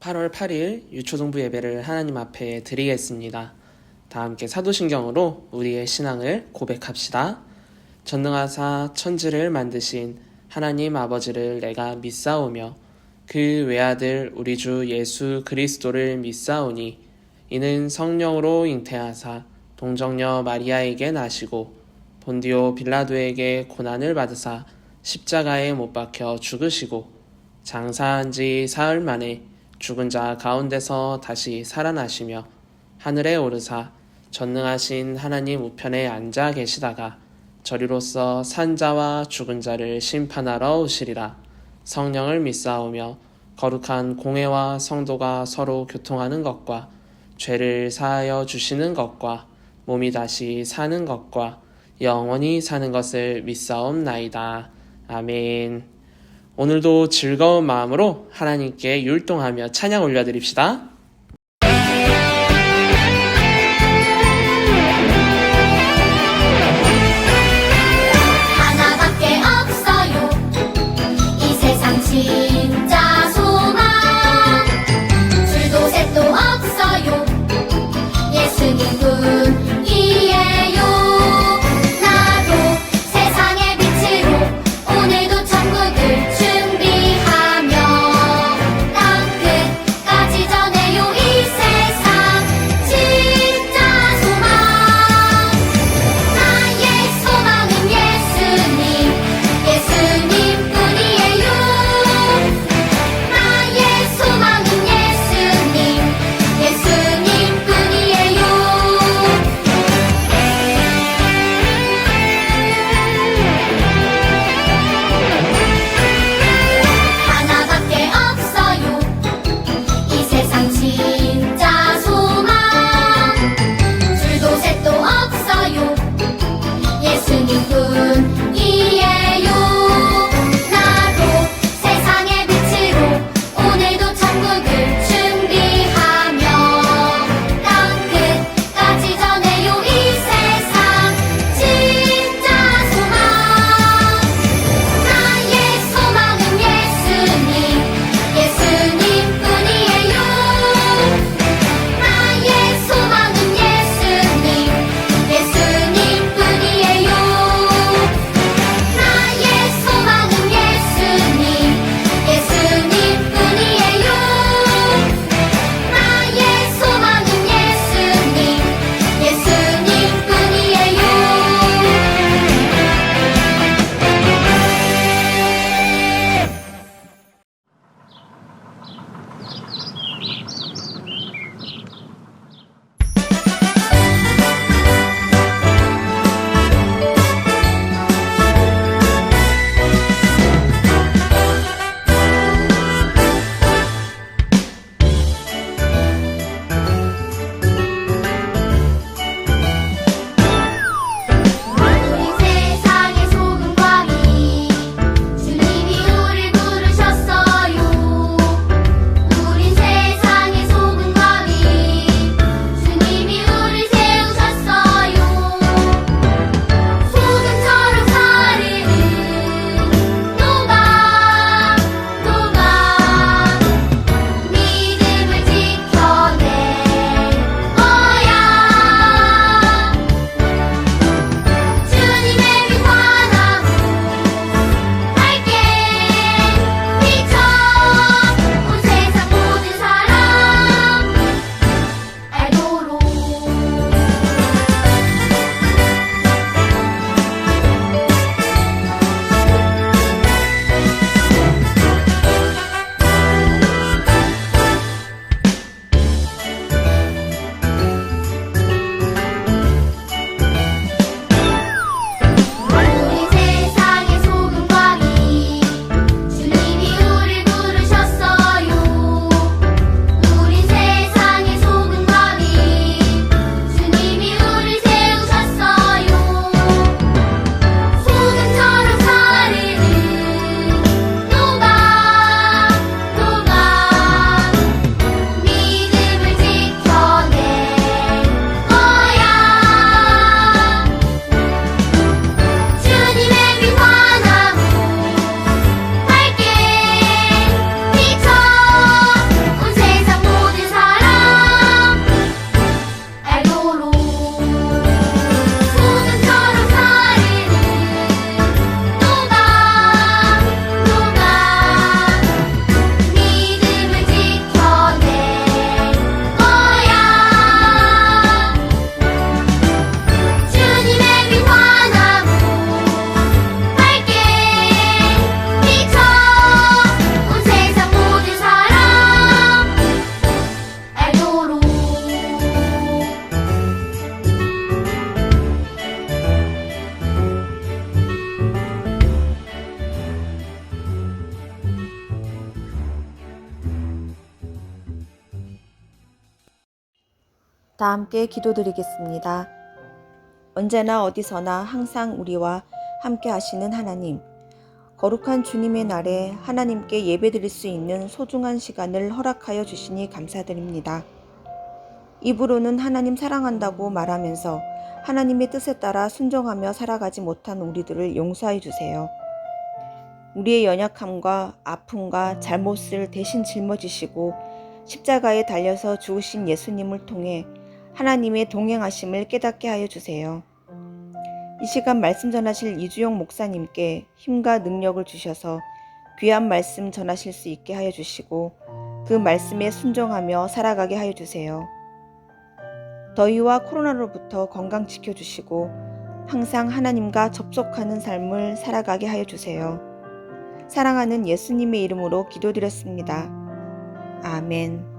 8월 8일 유초등부 예배를 하나님 앞에 드리겠습니다. 다 함께 사도신경으로 우리의 신앙을 고백합시다. 전능하사 천지를 만드신 하나님 아버지를 내가 믿사오며 그 외아들 우리 주 예수 그리스도를 믿사오니 이는 성령으로 잉태하사 동정녀 마리아에게 나시고 본디오 빌라도에게 고난을 받으사 십자가에 못 박혀 죽으시고 장사한 지 사흘 만에 죽은 자 가운데서 다시 살아나시며 하늘에 오르사 전능하신 하나님 우편에 앉아 계시다가 저리로서 산 자와 죽은 자를 심판하러 오시리라. 성령을 믿사오며 거룩한 공회와 성도가 서로 교통하는 것과 죄를 사하여 주시는 것과 몸이 다시 사는 것과 영원히 사는 것을 믿사옵나이다. 아멘. 오늘도 즐거운 마음으로 하나님께 율동하며 찬양 올려드립시다. 하나밖에 없어요. 이 세상 진짜 소망. 줄도 셋도 없어요. 예수님뿐이에요. 나도 세상의 빛으로 오늘도 천국을 준비하며 땅 끝까지 전해요. 이 세상 진짜 소망. 나의 소망은 예수님, 예수님뿐이에요. 다 함께 기도드리겠습니다. 언제나 어디서나 항상 우리와 함께 하시는 하나님, 거룩한 주님의 날에 하나님께 예배드릴 수 있는 소중한 시간을 허락하여 주시니 감사드립니다. 입으로는 하나님 사랑한다고 말하면서 하나님의 뜻에 따라 순종하며 살아가지 못한 우리들을 용서해 주세요. 우리의 연약함과 아픔과 잘못을 대신 짊어지시고 십자가에 달려서 죽으신 예수님을 통해 하나님의 동행하심을 깨닫게 하여 주세요. 이 시간 말씀 전하실 이주영 목사님께 힘과 능력을 주셔서 귀한 말씀 전하실 수 있게 하여 주시고 그 말씀에 순종하며 살아가게 하여 주세요. 더위와 코로나로부터 건강 지켜주시고 항상 하나님과 접속하는 삶을 살아가게 하여 주세요. 사랑하는 예수님의 이름으로 기도드렸습니다. 아멘.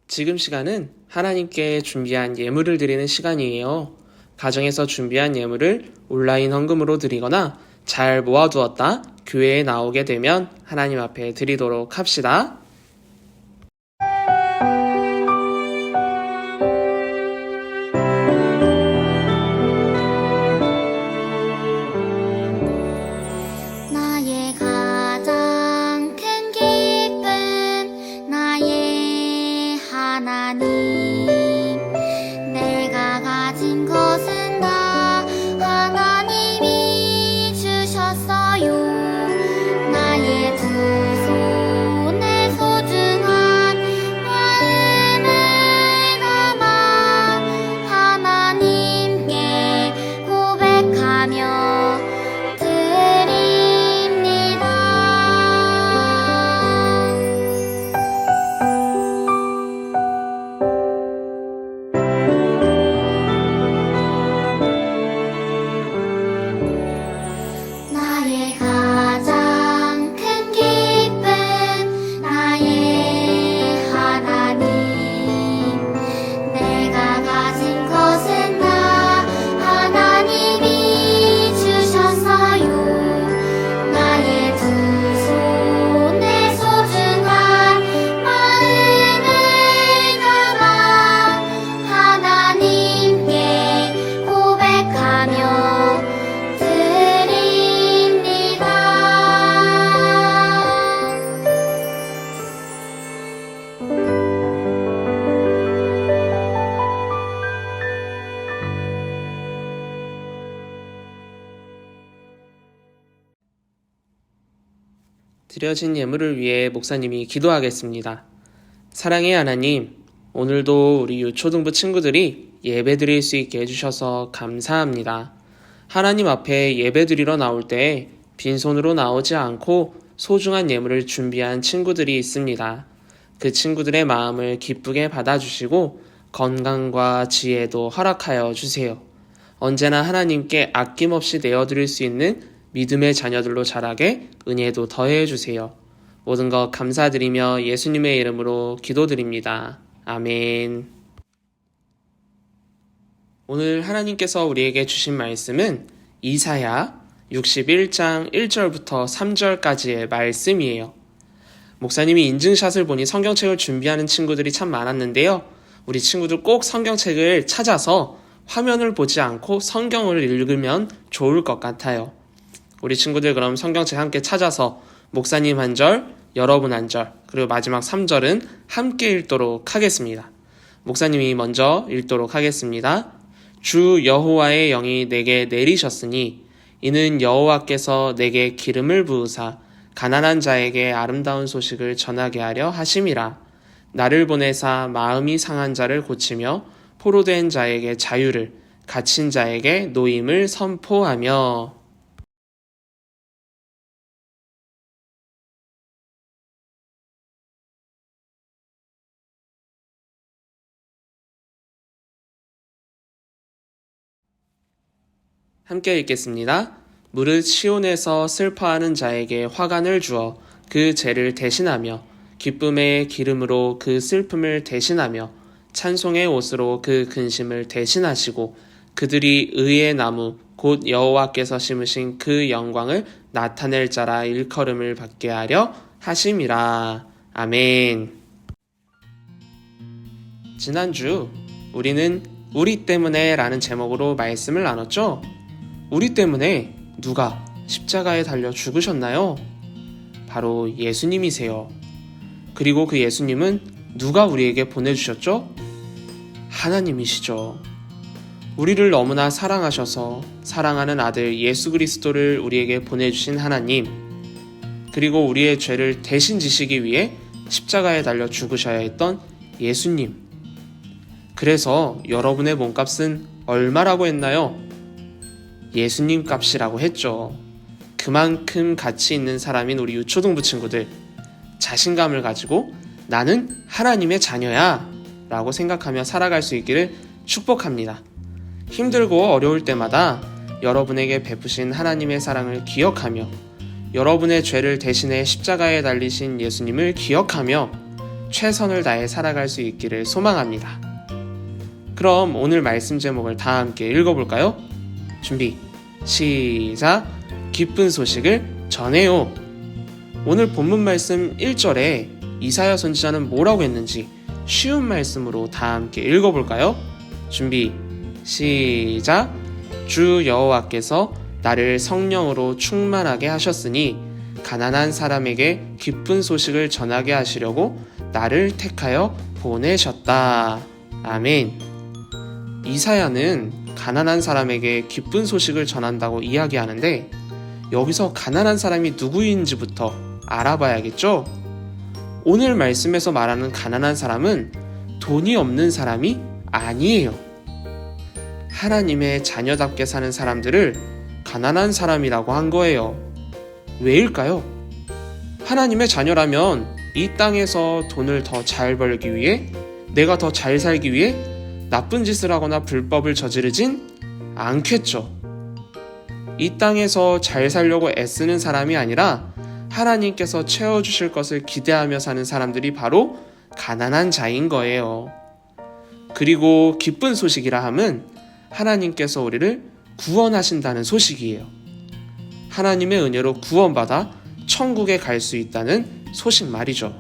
지금 시간은 하나님께 준비한 예물을 드리는 시간이에요. 가정에서 준비한 예물을 온라인 헌금으로 드리거나 잘 모아두었다 교회에 나오게 되면 하나님 앞에 드리도록 합시다. 나의 가장 큰 기쁨 나의 하나님 내가 가진 것은 다 하나님이 주셨어요 나의 두 손에 소중한 마음을 담아 하나님께 고백하며 드립니다. 나의 가장 큰 기쁨 나의 하나님 내가 가진 것은 다 하나님이 주셨어요 나의 두 손에 소중한 마음을 담아 하나님께 고백하며 드립니다. 드려진 예물을 위해 목사님이 기도하겠습니다. 사랑의 하나님, 오늘도 우리 유초등부 친구들이 예배 드릴 수 있게 해주셔서 감사합니다. 하나님 앞에 예배 드리러 나올 때 빈손으로 나오지 않고 소중한 예물을 준비한 친구들이 있습니다. 그 친구들의 마음을 기쁘게 받아주시고 건강과 지혜도 허락하여 주세요. 언제나 하나님께 아낌없이 내어드릴 수 있는 믿음의 자녀들로 자라게 은혜도 더해 주세요. 모든 것 감사드리며 예수님의 이름으로 기도드립니다. 아멘. 오늘 하나님께서 우리에게 주신 말씀은 이사야 61장 1절부터 3절까지의 말씀이에요. 목사님이 인증샷을 보니 성경책을 준비하는 친구들이 참 많았는데요. 우리 친구들 꼭 성경책을 찾아서 화면을 보지 않고 성경을 읽으면 좋을 것 같아요. 우리 친구들 그럼 성경책 함께 찾아서 목사님 한 절, 여러분 한 절, 그리고 마지막 3절은 함께 읽도록 하겠습니다. 목사님이 먼저 읽도록 하겠습니다. 주 여호와의 영이 내게 내리셨으니 이는 여호와께서 내게 기름을 부으사 가난한 자에게 아름다운 소식을 전하게 하려 하심이라. 나를 보내사 마음이 상한 자를 고치며 포로된 자에게 자유를, 갇힌 자에게 노임을 선포하며. 함께 읽겠습니다. 무릇 시온에서 슬퍼하는 자에게 화관을 주어 그 죄를 대신하며 기쁨의 기름으로 그 슬픔을 대신하며 찬송의 옷으로 그 근심을 대신하시고 그들이 의의 나무 곧 여호와께서 심으신 그 영광을 나타낼 자라 일컬음을 받게 하려 하심이라. 아멘. 지난주 우리는 우리 때문에 라는 제목으로 말씀을 나눴죠? 우리 때문에 누가 십자가에 달려 죽으셨나요? 바로 예수님이세요. 그리고 그 예수님은 누가 우리에게 보내주셨죠? 하나님이시죠. 우리를 너무나 사랑하셔서 사랑하는 아들 예수 그리스도를 우리에게 보내주신 하나님, 그리고 우리의 죄를 대신 지시기 위해 십자가에 달려 죽으셔야 했던 예수님. 그래서 여러분의 몸값은 얼마라고 했나요? 예수님 값이라고 했죠. 그만큼 가치 있는 사람인 우리 유초등부 친구들, 자신감을 가지고 나는 하나님의 자녀야 라고 생각하며 살아갈 수 있기를 축복합니다. 힘들고 어려울 때마다 여러분에게 베푸신 하나님의 사랑을 기억하며 여러분의 죄를 대신해 십자가에 달리신 예수님을 기억하며 최선을 다해 살아갈 수 있기를 소망합니다. 그럼 오늘 말씀 제목을 다 함께 읽어볼까요? 준비, 시작! 기쁜 소식을 전해요. 오늘 본문 말씀 1절에 이사야 선지자는 뭐라고 했는지 쉬운 말씀으로 다 함께 읽어볼까요? 준비, 시작! 주 여호와께서 나를 성령으로 충만하게 하셨으니 가난한 사람에게 기쁜 소식을 전하게 하시려고 나를 택하여 보내셨다. 아멘. 이사야는 가난한 사람에게 기쁜 소식을 전한다고 이야기하는데 여기서 가난한 사람이 누구인지부터 알아봐야겠죠? 오늘 말씀에서 말하는 가난한 사람은 돈이 없는 사람이 아니에요. 하나님의 자녀답게 사는 사람들을 가난한 사람이라고 한 거예요. 왜일까요? 하나님의 자녀라면 이 땅에서 돈을 더 잘 벌기 위해, 내가 더 잘 살기 위해 나쁜 짓을 하거나 불법을 저지르진 않겠죠. 이 땅에서 잘 살려고 애쓰는 사람이 아니라 하나님께서 채워주실 것을 기대하며 사는 사람들이 바로 가난한 자인 거예요. 그리고 기쁜 소식이라 함은 하나님께서 우리를 구원하신다는 소식이에요. 하나님의 은혜로 구원받아 천국에 갈 수 있다는 소식 말이죠.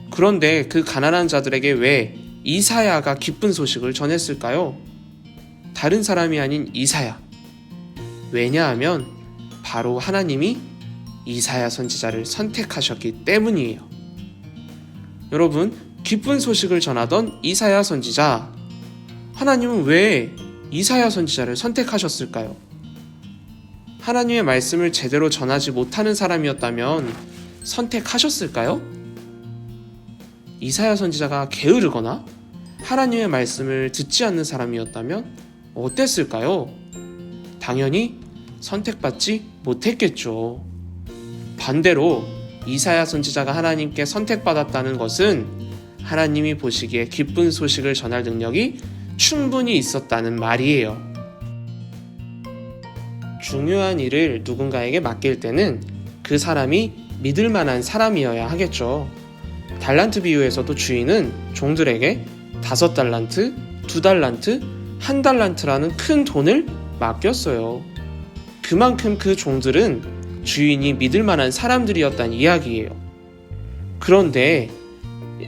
그런데 그 가난한 자들에게 왜 이사야가 기쁜 소식을 전했을까요? 다른 사람이 아닌 이사야. 왜냐하면 바로 하나님이 이사야 선지자를 선택하셨기 때문이에요. 여러분, 기쁜 소식을 전하던 이사야 선지자, 하나님은 왜 이사야 선지자를 선택하셨을까요? 하나님의 말씀을 제대로 전하지 못하는 사람이었다면 선택하셨을까요? 이사야 선지자가 게으르거나 하나님의 말씀을 듣지 않는 사람이었다면 어땠을까요? 당연히 선택받지 못했겠죠. 반대로 이사야 선지자가 하나님께 선택받았다는 것은 하나님이 보시기에 기쁜 소식을 전할 능력이 충분히 있었다는 말이에요. 중요한 일을 누군가에게 맡길 때는 그 사람이 믿을 만한 사람이어야 하겠죠. 달란트 비유에서도 주인은 종들에게 5달란트, 2달란트, 1달란트라는 큰 돈을 맡겼어요. 그만큼 그 종들은 주인이 믿을 만한 사람들이었다는 이야기예요. 그런데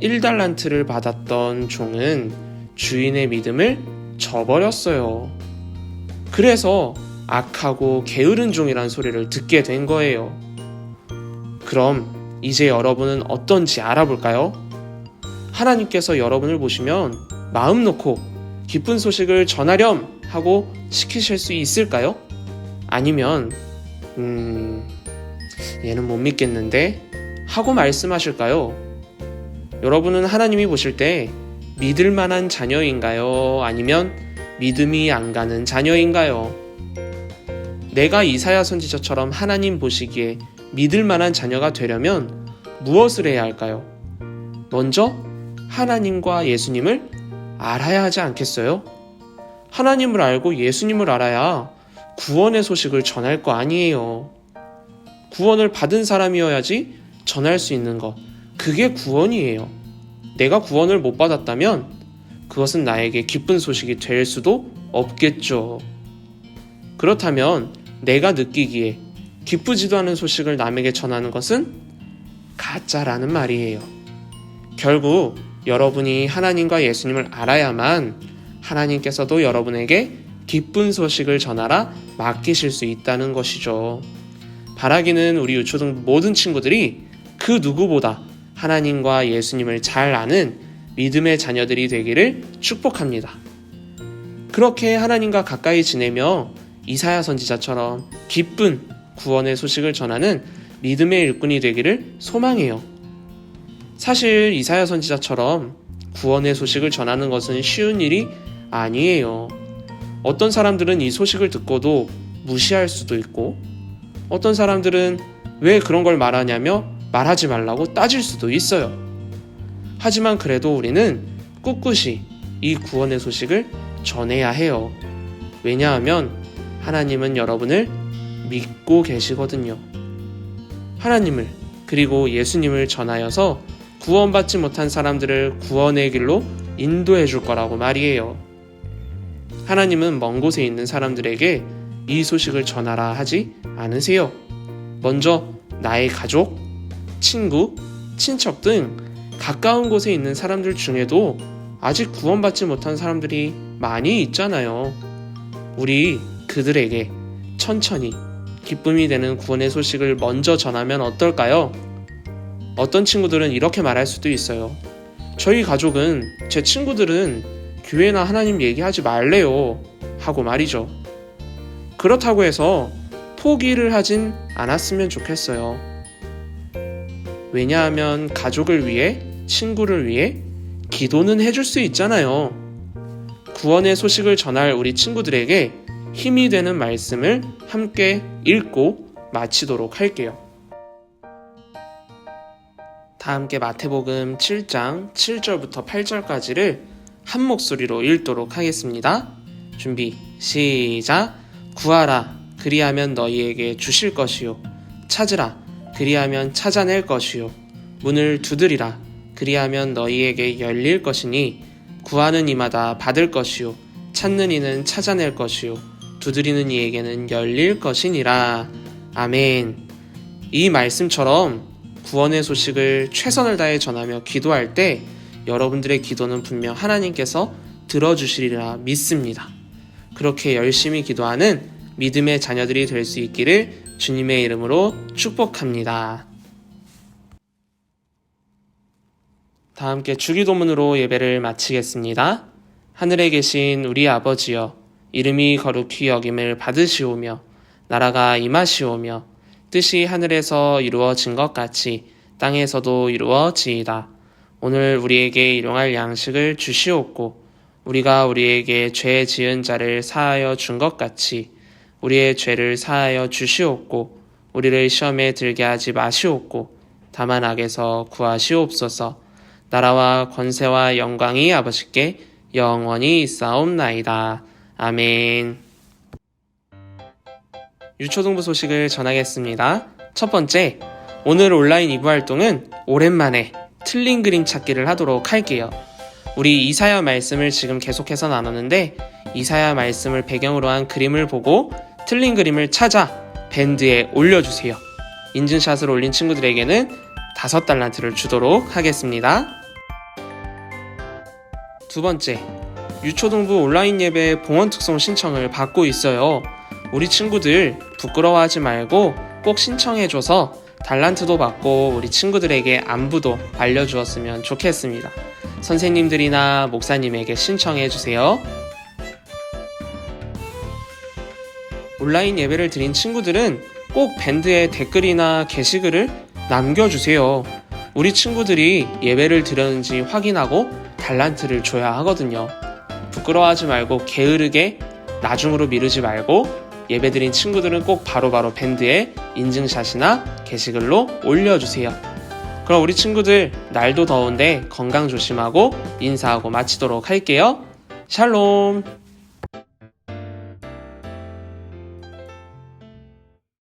1달란트를 받았던 종은 주인의 믿음을 저버렸어요. 그래서 악하고 게으른 종이란 소리를 듣게 된 거예요. 그럼 이제 여러분은 어떤지 알아볼까요? 하나님께서 여러분을 보시면 마음 놓고 기쁜 소식을 전하렴 하고 시키실 수 있을까요? 아니면 얘는 못 믿겠는데 하고 말씀하실까요? 여러분은 하나님이 보실 때 믿을 만한 자녀인가요? 아니면 믿음이 안 가는 자녀인가요? 내가 이사야 선지자처럼 하나님 보시기에 믿을 만한 자녀가 되려면 무엇을 해야 할까요? 먼저 하나님과 예수님을 알아야 하지 않겠어요? 하나님을 알고 예수님을 알아야 구원의 소식을 전할 거 아니에요. 구원을 받은 사람이어야지 전할 수 있는 것, 그게 구원이에요. 내가 구원을 못 받았다면 그것은 나에게 기쁜 소식이 될 수도 없겠죠. 그렇다면 내가 느끼기에 기쁘지도 않은 소식을 남에게 전하는 것은 가짜라는 말이에요. 결국 여러분이 하나님과 예수님을 알아야만 하나님께서도 여러분에게 기쁜 소식을 전하라 맡기실 수 있다는 것이죠. 바라기는 우리 유초등 모든 친구들이 그 누구보다 하나님과 예수님을 잘 아는 믿음의 자녀들이 되기를 축복합니다. 그렇게 하나님과 가까이 지내며 이사야 선지자처럼 기쁜 구원의 소식을 전하는 믿음의 일꾼이 되기를 소망해요. 사실 이사야 선지자처럼 구원의 소식을 전하는 것은 쉬운 일이 아니에요. 어떤 사람들은 이 소식을 듣고도 무시할 수도 있고, 어떤 사람들은 왜 그런 걸 말하냐며 말하지 말라고 따질 수도 있어요. 하지만 그래도 우리는 꿋꿋이 이 구원의 소식을 전해야 해요. 왜냐하면 하나님은 여러분을 믿고 계시거든요. 하나님을 그리고 예수님을 전하여서 구원받지 못한 사람들을 구원의 길로 인도해 줄 거라고 말이에요. 하나님은 먼 곳에 있는 사람들에게 이 소식을 전하라 하지 않으세요. 먼저 나의 가족, 친구, 친척 등 가까운 곳에 있는 사람들 중에도 아직 구원받지 못한 사람들이 많이 있잖아요. 우리 그들에게 천천히 기쁨이 되는 구원의 소식을 먼저 전하면 어떨까요? 어떤 친구들은 이렇게 말할 수도 있어요. 저희 가족은, 제 친구들은 교회나 하나님 얘기하지 말래요 하고 말이죠. 그렇다고 해서 포기를 하진 않았으면 좋겠어요. 왜냐하면 가족을 위해, 친구를 위해 기도는 해줄 수 있잖아요. 구원의 소식을 전할 우리 친구들에게 힘이 되는 말씀을 함께 읽고 마치도록 할게요. 다 함께 마태복음 7장 7절부터 8절까지를 한 목소리로 읽도록 하겠습니다. 준비, 시작. 구하라, 그리하면 너희에게 주실 것이요. 찾으라, 그리하면 찾아낼 것이요. 문을 두드리라, 그리하면 너희에게 열릴 것이니 구하는 이마다 받을 것이요. 찾는 이는 찾아낼 것이요. 두드리는 이에게는 열릴 것이니라. 아멘. 이 말씀처럼 구원의 소식을 최선을 다해 전하며 기도할 때 여러분들의 기도는 분명 하나님께서 들어주시리라 믿습니다. 그렇게 열심히 기도하는 믿음의 자녀들이 될 수 있기를 주님의 이름으로 축복합니다. 다 함께 주기도문으로 예배를 마치겠습니다. 하늘에 계신 우리 아버지여, 이름이 거룩히 여김을 받으시오며 나라가 임하시오며 뜻이 하늘에서 이루어진 것 같이 땅에서도 이루어지이다. 오늘 우리에게 일용할 양식을 주시옵고 우리가 우리에게 죄 지은 자를 사하여 준 것 같이 우리의 죄를 사하여 주시옵고 우리를 시험에 들게 하지 마시옵고 다만 악에서 구하시옵소서. 나라와 권세와 영광이 아버지께 영원히 있사옵나이다. 아멘. 유초등부 소식을 전하겠습니다. 첫 번째, 오늘 온라인 2부 활동은 오랜만에 틀린 그림 찾기를 하도록 할게요. 우리 이사야 말씀을 지금 계속해서 나누는데 이사야 말씀을 배경으로 한 그림을 보고 틀린 그림을 찾아 밴드에 올려주세요. 인증샷을 올린 친구들에게는 5달란트를 주도록 하겠습니다. 두 번째, 유초등부 온라인 예배 봉헌 특송 신청을 받고 있어요. 우리 친구들 부끄러워하지 말고 꼭 신청해줘서 달란트도 받고 우리 친구들에게 안부도 알려주었으면 좋겠습니다. 선생님들이나 목사님에게 신청해주세요. 온라인 예배를 드린 친구들은 꼭 밴드에 댓글이나 게시글을 남겨주세요. 우리 친구들이 예배를 드렸는지 확인하고 달란트를 줘야 하거든요. 부끄러워하지 말고 게으르게 나중으로 미루지 말고 예배드린 친구들은 꼭 바로바로 밴드에 인증샷이나 게시글로 올려주세요. 그럼 우리 친구들 날도 더운데 건강 조심하고 인사하고 마치도록 할게요. 샬롬.